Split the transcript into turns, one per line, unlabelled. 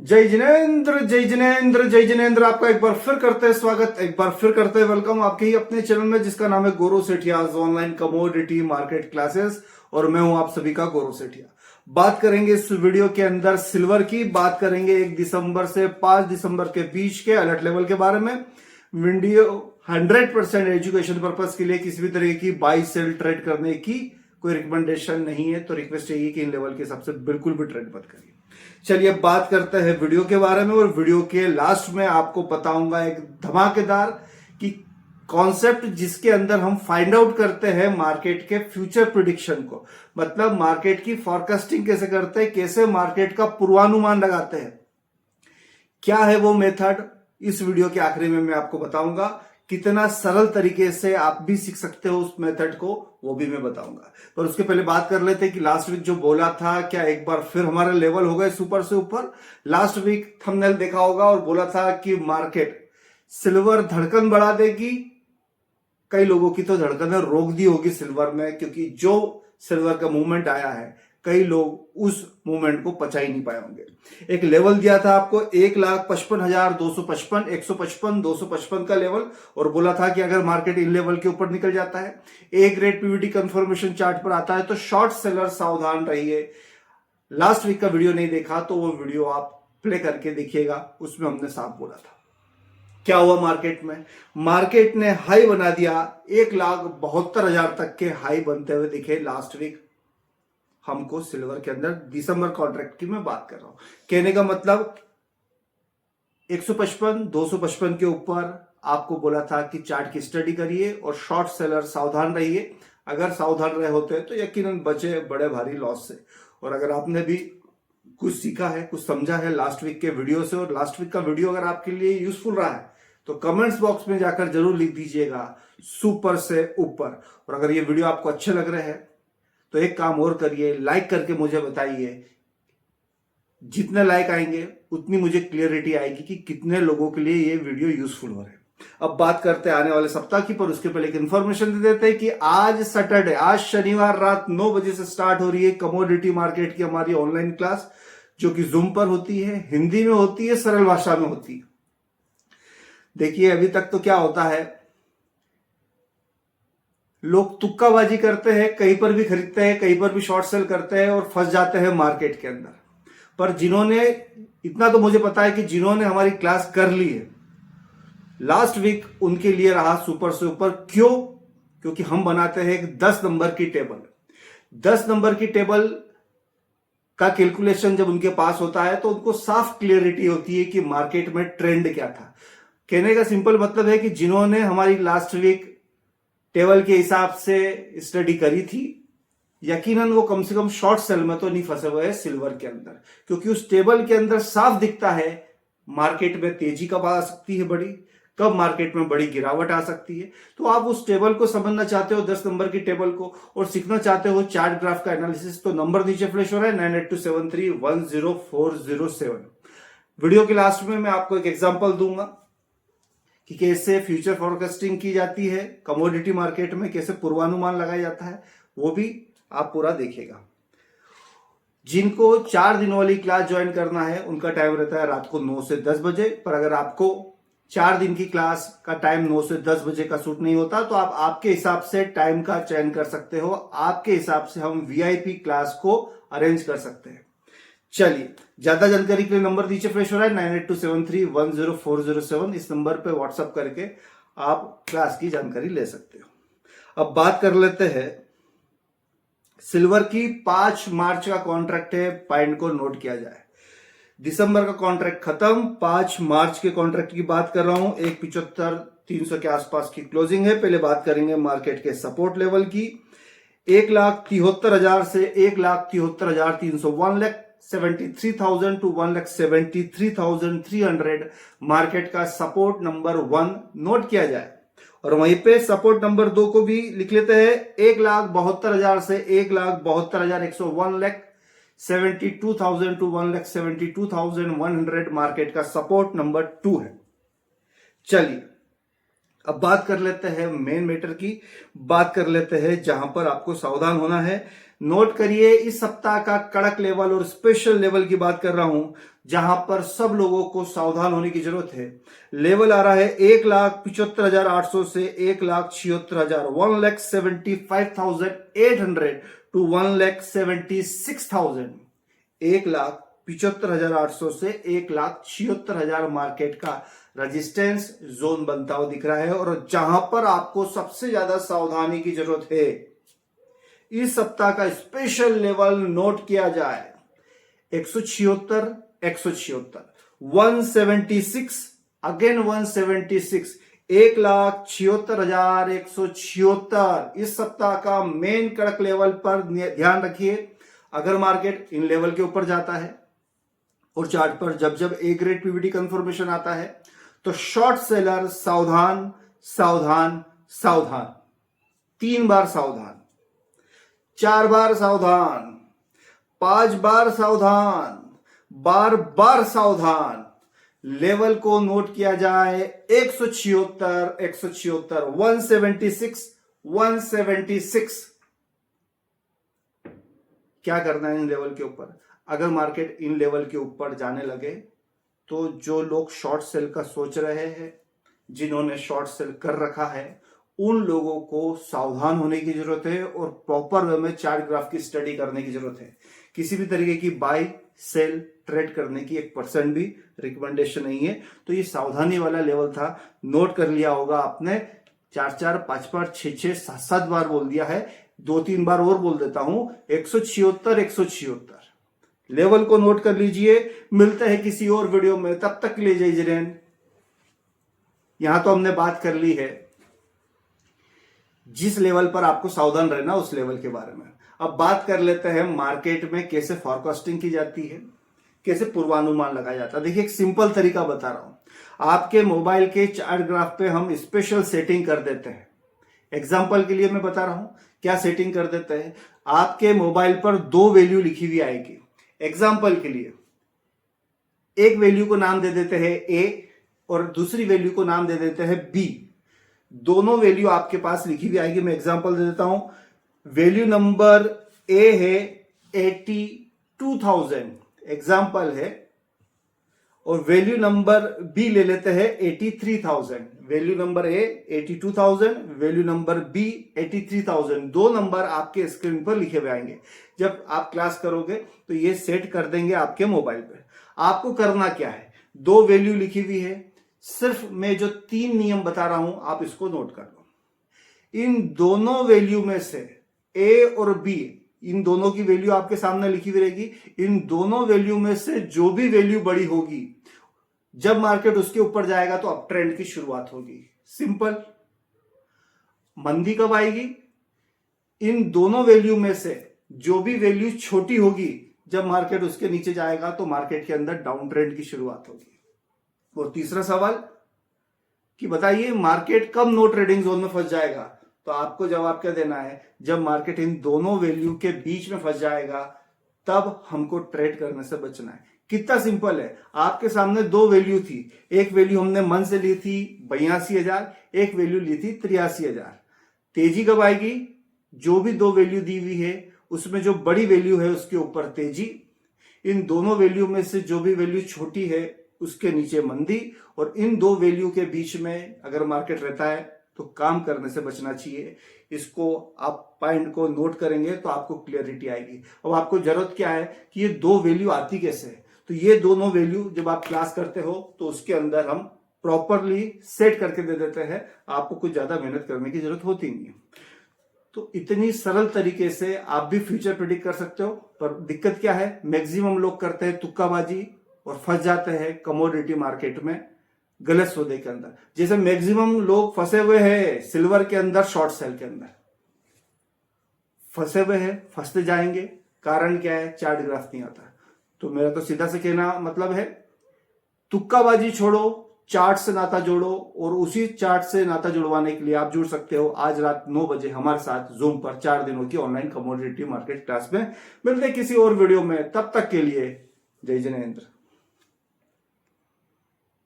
जय जिनेंद्र जय जिनेंद्र जय जिनेंद्र। आपका एक बार फिर करते हैं स्वागत, एक बार फिर करते हैं वेलकम आपके ही अपने चैनल में जिसका नाम है Gaurav Sethia online commodity market classes. और मैं हूं आप सभी का गौरव सेठिया। बात करेंगे इस वीडियो के अंदर सिल्वर की, बात करेंगे 1 दिसंबर से 5 दिसंबर के बीच के अलर्ट लेवल के बारे में। वीडियो 100% एजुकेशन पर्पज के लिए, किसी भी तरह की बाई सेल ट्रेड करने की कोई रिकमेंडेशन नहीं है, तो रिक्वेस्ट चाहिए कि इन लेवल के हिसाब से बिल्कुल भी ट्रेड मत करिए। चलिए बात करते हैं वीडियो के बारे में, और वीडियो के लास्ट में आपको बताऊंगा एक धमाकेदार की कॉन्सेप्ट जिसके अंदर हम फाइंड आउट करते हैं मार्केट के फ्यूचर प्रिडिक्शन को। मतलब मार्केट की फॉरकास्टिंग कैसे करते हैं, कैसे मार्केट का पूर्वानुमान लगाते हैं, क्या है वो मेथड, इस वीडियो के आखिरी में मैं आपको बताऊंगा। कितना सरल तरीके से आप भी सीख सकते हो उस मेथड को, वो भी मैं बताऊंगा। पर उसके पहले बात कर लेते हैं कि लास्ट वीक जो बोला था, क्या एक बार फिर हमारे लेवल हो गए सुपर से ऊपर। लास्ट वीक थंबनेल देखा होगा और बोला था कि मार्केट सिल्वर धड़कन बढ़ा देगी। कई लोगों की तो धड़कनें रोक दी होगी सिल्वर में, क्योंकि जो सिल्वर का मूवमेंट आया है कई लोग उस मूवमेंट को पचा ही नहीं पाए होंगे। एक लेवल दिया था आपको 1,55,255, 155, 255 का लेवल, और बोला था कि अगर मार्केट इन लेवल के ऊपर निकल जाता है, A grade Pvt confirmation chart पर आता है, तो शॉर्ट सेलर सावधान रहिए। लास्ट वीक का वीडियो नहीं देखा तो वो वीडियो आप प्ले करके देखिएगा, उसमें हमने साफ बोला था। क्या हुआ मार्केट में? मार्केट ने हाई बना दिया, 1,72,000 तक के हाई बनते हुए दिखे लास्ट वीक हमको सिल्वर के अंदर। दिसंबर कॉन्ट्रैक्ट की मैं बात कर रहा हूं। कहने का मतलब 155, 255 के ऊपर आपको बोला था कि चार्ट की स्टडी करिए और शॉर्ट सेलर सावधान रहिए। अगर सावधान रहे होते तो यकीनन बचे बड़े भारी लॉस से। और अगर आपने भी कुछ सीखा है, कुछ समझा है लास्ट वीक के वीडियो से, और लास्ट वीक का वीडियो अगर आपके लिए यूजफुल रहा है, तो कमेंट्स बॉक्स में जाकर जरूर लिख दीजिएगा सुपर से ऊपर। और अगर ये वीडियो आपको अच्छे लग रहे हैं तो एक काम और करिए, लाइक करके मुझे बताइए। जितने लाइक आएंगे उतनी मुझे क्लियरिटी आएगी कि कितने लोगों के लिए ये वीडियो यूजफुल हो रहे हैं। अब बात करते हैं आने वाले सप्ताह की, पर उसके पहले एक इंफॉर्मेशन दे देते हैं कि आज सैटरडे, आज शनिवार रात 9 बजे से स्टार्ट हो रही है कमोडिटी मार्केट की हमारी ऑनलाइन क्लास, जो कि जूम पर होती है, हिंदी में होती है, सरल भाषा में होती है। देखिए अभी तक तो क्या होता है, लोग तुक्काबाजी करते हैं, कहीं पर भी खरीदते हैं, कहीं पर भी शॉर्ट सेल करते हैं और फंस जाते हैं मार्केट के अंदर। पर जिन्होंने, इतना तो मुझे पता है कि जिन्होंने हमारी क्लास कर ली है लास्ट वीक, उनके लिए रहा सुपर से ऊपर। क्यों? क्योंकि हम बनाते हैं एक 10 नंबर की टेबल। 10 नंबर की टेबल का कैलकुलेशन जब उनके पास होता है तो उनको साफ क्लियरिटी होती है कि मार्केट में ट्रेंड क्या था। कहने का सिंपल मतलब है कि जिन्होंने हमारी लास्ट वीक टेबल के हिसाब से स्टडी करी थी, यकीनन वो कम से कम शॉर्ट सेल में तो नहीं फंसे हुए हैं सिल्वर के अंदर, क्योंकि उस टेबल के अंदर साफ दिखता है मार्केट में तेजी कब आ सकती है बड़ी, कब मार्केट में बड़ी गिरावट आ सकती है। तो आप उस टेबल को समझना चाहते हो, 10 नंबर की टेबल को, और सीखना चाहते हो चार्ट ग्राफ का एनालिसिस, तो नंबर नीचे फ्लैश हो रहा है 9827310407। वीडियो के लास्ट में मैं आपको एक एग्जांपल दूंगा कि कैसे फ्यूचर फोरकास्टिंग की जाती है कमोडिटी मार्केट में, कैसे पूर्वानुमान लगाया जाता है, वो भी आप पूरा देखिएगा। जिनको 4 दिन वाली क्लास ज्वाइन करना है उनका टाइम रहता है रात को 9 से 10 बजे। पर अगर आपको 4 दिन की क्लास का टाइम 9 से 10 बजे का सूट नहीं होता, तो आप आपके हिसाब से टाइम का चयन कर सकते हो। आपके हिसाब से हम वीआईपी क्लास को अरेंज कर सकते हैं। चलिए, ज्यादा जानकारी के लिए नंबर नीचे फ्लैश हो रहा है 9827310407। इस नंबर पे व्हाट्सएप करके आप क्लास की जानकारी ले सकते हो। अब बात कर लेते हैं सिल्वर की। 5 मार्च का कॉन्ट्रैक्ट है, पॉइंट को नोट किया जाए। दिसंबर का कॉन्ट्रैक्ट खत्म, 5 मार्च के कॉन्ट्रैक्ट की बात कर रहा हूं। 1,75,300 के आसपास की क्लोजिंग है। पहले बात करेंगे मार्केट के सपोर्ट लेवल की। 1,73,000 से 1,73,300, 1,73,000 to 1,73,300 मार्केट का सपोर्ट नंबर 1 नोट किया जाए। और वहीं पे सपोर्ट नंबर 2 को भी लिख लेते हैं। 1,72,000 से 1,72,100, 1,72,000 to 1,72,100 मार्केट का सपोर्ट नंबर 2 है। चलिए अब बात कर लेते हैं मेन मैटर की, बात कर लेते हैं जहां पर आपको सावधान होना है। नोट करिए, इस सप्ताह का कड़क लेवल और स्पेशल लेवल की बात कर रहा हूं। जहां पर सब लोगों को सावधान होने की जरूरत है। लेवल आ रहा है 1,75,800 से 1,76,000, 1,75,800 टू 1,76,000। 1,75,800 से 1,76,000 मार्केट का रेजिस्टेंस जोन बनता हुआ दिख रहा है, और जहां पर आपको सबसे ज्यादा सावधानी की जरूरत है, इस सप्ताह का स्पेशल लेवल नोट किया जाए 176, 176, 176, अगेन 176, 1,76,176 इस सप्ताह का मेन कड़क लेवल पर ध्यान रखिए। अगर मार्केट इन लेवल के ऊपर जाता है और चार्ट पर जब जब ए ग्रेड पीवीटी कंफर्मेशन आता है, तो शॉर्ट सेलर सावधान, सावधान, सावधान। 3 बार सावधान, 4 बार सावधान, 5 बार सावधान, बार बार सावधान। लेवल को नोट किया जाए 176, 176, 176, 176। क्या करना है इन लेवल के ऊपर? अगर मार्केट इन लेवल के ऊपर जाने लगे, तो जो लोग शॉर्ट सेल का सोच रहे हैं, जिन्होंने शॉर्ट सेल कर रखा है, उन लोगों को सावधान होने की जरूरत है और प्रॉपर वे में चार्ट ग्राफ की स्टडी करने की जरूरत है। किसी भी तरीके की बाय सेल ट्रेड करने की 1% भी रिकमेंडेशन नहीं है। तो ये सावधानी वाला लेवल था, नोट कर लिया होगा आपने। 4-4, 5-5, 6-6, 7-7 बार बोल दिया है, 2-3 बार और बोल देता हूं। 176, 176 लेवल को नोट कर लीजिए। मिलते हैं किसी और वीडियो में, तब तक के लिए जय जिनेंद्र। यहां तो हमने बात कर ली है जिस लेवल पर आपको सावधान रहना, उस लेवल के बारे में। अब बात कर लेते हैं मार्केट में कैसे फॉरकास्टिंग की जाती है, कैसे पूर्वानुमान लगाया जाता है। देखिए, एक सिंपल तरीका बता रहा हूं। आपके मोबाइल के चार्ट ग्राफ पे हम स्पेशल सेटिंग कर देते हैं। एग्जाम्पल के लिए मैं बता रहा हूं क्या सेटिंग कर देते हैं। आपके मोबाइल पर 2 वैल्यू लिखी हुई आएगी। एग्जाम्पल के लिए एक वैल्यू को नाम दे देते हैं ए और दूसरी वैल्यू को नाम दे देते हैं बी। दोनों वैल्यू आपके पास लिखी हुई आएगी। मैं एग्जांपल दे देता हूं। वैल्यू नंबर ए है 82,000, एग्जांपल है, और वैल्यू नंबर बी ले लेते हैं 83,000। Value number A 82,000, value number B 83,000। 2 number आपके स्क्रीन पर लिखे हुए आएंगे। जब आप क्लास करोगे तो ये सेट कर देंगे आपके मोबाइल पे। आपको करना क्या है, 2 वैल्यू लिखी हुई है, सिर्फ मैं जो 3 नियम बता रहा हूं आप इसको नोट कर लो। इन दोनों वैल्यू में से ए और बी, इन दोनों की वैल्यू आपके सामने लिखी हुई रहेगी। इन दोनों वैल्यू में से जो भी वैल्यू बड़ी होगी, जब मार्केट उसके ऊपर जाएगा तो अप ट्रेंड की शुरुआत होगी। सिंपल। मंदी कब आएगी? इन दोनों वैल्यू में से जो भी वैल्यू छोटी होगी, जब मार्केट उसके नीचे जाएगा तो मार्केट के अंदर डाउन ट्रेंड की शुरुआत होगी। और तीसरा सवाल कि बताइए मार्केट कब नो ट्रेडिंग जोन में फंस जाएगा? तो आपको जवाब क्या देना है, जब मार्केट इन दोनों वैल्यू के बीच में फंस जाएगा तब हमको ट्रेड करने से बचना है। कितना सिंपल है। आपके सामने 2 वैल्यू थी। एक वैल्यू हमने मन से ली थी 82,000, एक वैल्यू ली थी 83,000। तेजी कब आएगी? जो भी 2 वैल्यू दी हुई है उसमें जो बड़ी वैल्यू है उसके ऊपर तेजी। इन दोनों वैल्यू में से जो भी वैल्यू छोटी है उसके नीचे मंदी। और इन 2 वैल्यू के बीच में अगर मार्केट रहता है तो काम करने से बचना चाहिए। इसको आप पॉइंट को नोट करेंगे तो आपको क्लियरिटी आएगी। अब आपको जरूरत क्या है कि ये 2 वैल्यू आती कैसे है। तो ये दोनों वैल्यू जब आप क्लास करते हो तो उसके अंदर हम प्रॉपरली सेट करके दे देते हैं। आपको कुछ ज्यादा मेहनत करने की जरूरत होती नहीं है। तो इतनी सरल तरीके से आप भी फ्यूचर प्रेडिक्ट कर सकते हो। पर दिक्कत क्या है, मैक्सिमम लोग करते हैं तुक्काबाजी और फंस जाते हैं कमोडिटी मार्केट में गलत सौदे के अंदर। जैसे मैक्सिमम लोग फंसे हुए हैं सिल्वर के अंदर, शॉर्ट सेल के अंदर फंसे हुए हैं, फंसते जाएंगे। कारण क्या है, चार्ट ग्राफ नहीं आता। तो मेरा तो सीधा से कहना मतलब है, तुक्काबाजी छोड़ो, चार्ट से नाता जोड़ो। और उसी चार्ट से नाता जुड़वाने के लिए आप जुड़ सकते हो आज रात 9 बजे हमारे साथ जूम पर 4 दिनों की ऑनलाइन कमोडिटी मार्केट क्लास में। मिलते हैं किसी और वीडियो में, तब तक के लिए जय जिनेंद्र।